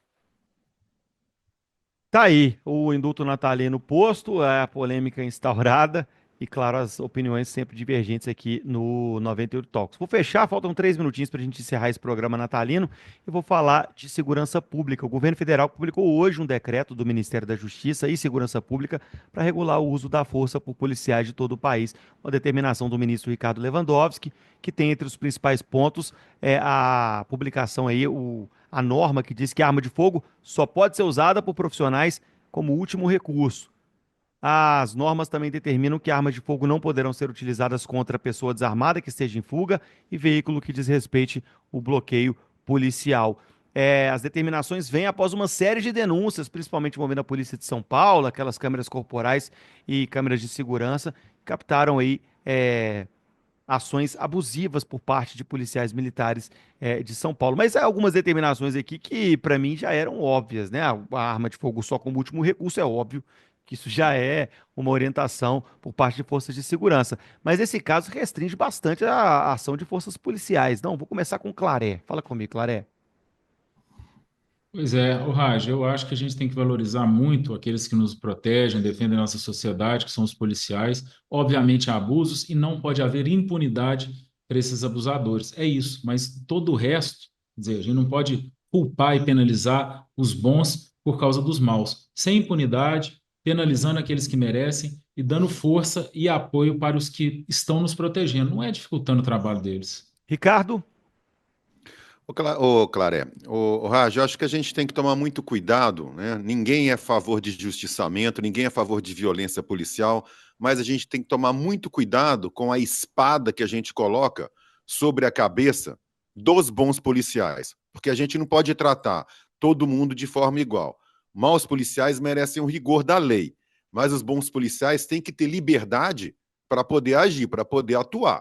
Tá aí, o indulto natalino posto, a polêmica instaurada e, claro, as opiniões sempre divergentes aqui no 98 Talks. Vou fechar, faltam 3 minutinhos para a gente encerrar esse programa natalino. Eu vou falar de segurança pública. O governo federal publicou hoje um decreto do Ministério da Justiça e Segurança Pública para regular o uso da força por policiais de todo o país. Uma determinação do ministro Ricardo Lewandowski, que tem entre os principais pontos a publicação aí, a norma que diz que a arma de fogo só pode ser usada por profissionais como último recurso. As normas também determinam que armas de fogo não poderão ser utilizadas contra pessoa desarmada que esteja em fuga e veículo que desrespeite o bloqueio policial. As determinações vêm após uma série de denúncias, principalmente envolvendo a Polícia de São Paulo, aquelas câmeras corporais e câmeras de segurança, que captaram aí ações abusivas por parte de policiais militares de São Paulo. Mas há algumas determinações aqui que, para mim, já eram óbvias, né? A arma de fogo só como último recurso é óbvio que isso já é uma orientação por parte de forças de segurança. Mas esse caso restringe bastante a ação de forças policiais. Não, vou começar com o Claré. Fala comigo, Claré. Pois é, o Raj, eu acho que a gente tem que valorizar muito aqueles que nos protegem, defendem a nossa sociedade, que são os policiais. Obviamente há abusos e não pode haver impunidade para esses abusadores. É isso, mas todo o resto, quer dizer, a gente não pode culpar e penalizar os bons por causa dos maus, sem impunidade, penalizando aqueles que merecem e dando força e apoio para os que estão nos protegendo. Não é dificultando o trabalho deles. Ricardo? Ô, Claré, Raj, eu acho que a gente tem que tomar muito cuidado, né? Ninguém é a favor de justiçamento, ninguém é a favor de violência policial, mas a gente tem que tomar muito cuidado com a espada que a gente coloca sobre a cabeça dos bons policiais, porque a gente não pode tratar todo mundo de forma igual. Maus policiais merecem o rigor da lei, mas os bons policiais têm que ter liberdade para poder agir, para poder atuar.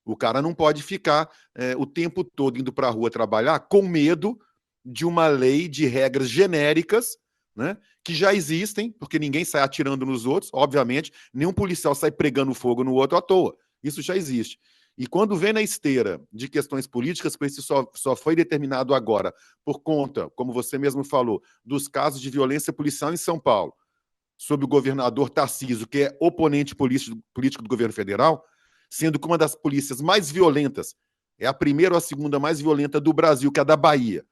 O cara não pode ficar o tempo todo indo para a rua trabalhar com medo de uma lei de regras genéricas, né, que já existem, porque ninguém sai atirando nos outros, obviamente, nenhum policial sai pregando fogo no outro à toa. Isso já existe. E quando vem na esteira de questões políticas, porque isso só foi determinado agora por conta, como você mesmo falou, dos casos de violência policial em São Paulo, sob o governador Tarcísio, que é oponente político do governo federal, sendo que uma das polícias mais violentas, é a primeira ou a segunda mais violenta do Brasil, que é a da Bahia,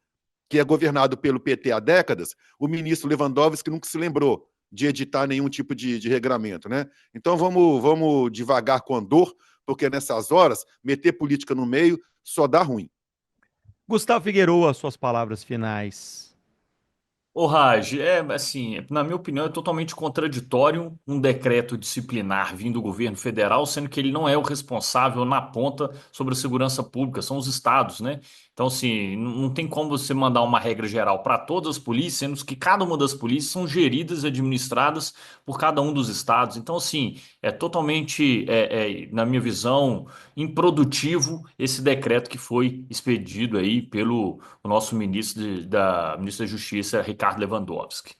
que é governado pelo PT há décadas, o ministro Lewandowski nunca se lembrou de editar nenhum tipo de regramento, né? Então vamos devagar com andor, porque nessas horas, meter política no meio só dá ruim. Gustavo Figueroa, suas palavras finais. Ô, Raj, assim, na minha opinião, é totalmente contraditório um decreto disciplinar vindo do governo federal, sendo que ele não é o responsável na ponta sobre a segurança pública, são os estados, né? Então, assim, não tem como você mandar uma regra geral para todas as polícias, sendo que cada uma das polícias são geridas e administradas por cada um dos estados. Então, assim, é totalmente, na minha visão, improdutivo esse decreto que foi expedido aí pelo o nosso ministro da Justiça, Ricardo Lewandowski.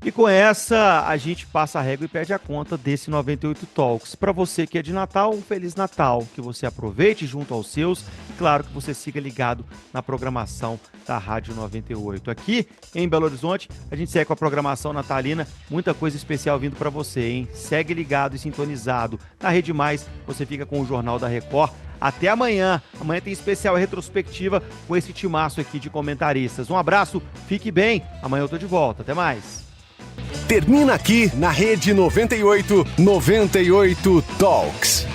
E com essa, a gente passa a régua e perde a conta desse 98 Talks. Para você que é de Natal, um Feliz Natal. Que você aproveite junto aos seus e, claro, que você siga ligado na programação da Rádio 98. Aqui em Belo Horizonte, a gente segue com a programação natalina. Muita coisa especial vindo para você, hein? Segue ligado e sintonizado. Na Rede Mais, você fica com o Jornal da Record. Até amanhã. Amanhã tem especial retrospectiva com esse timaço aqui de comentaristas. Um abraço, fique bem. Amanhã eu tô de volta. Até mais. Termina aqui na Rede 98 Talks.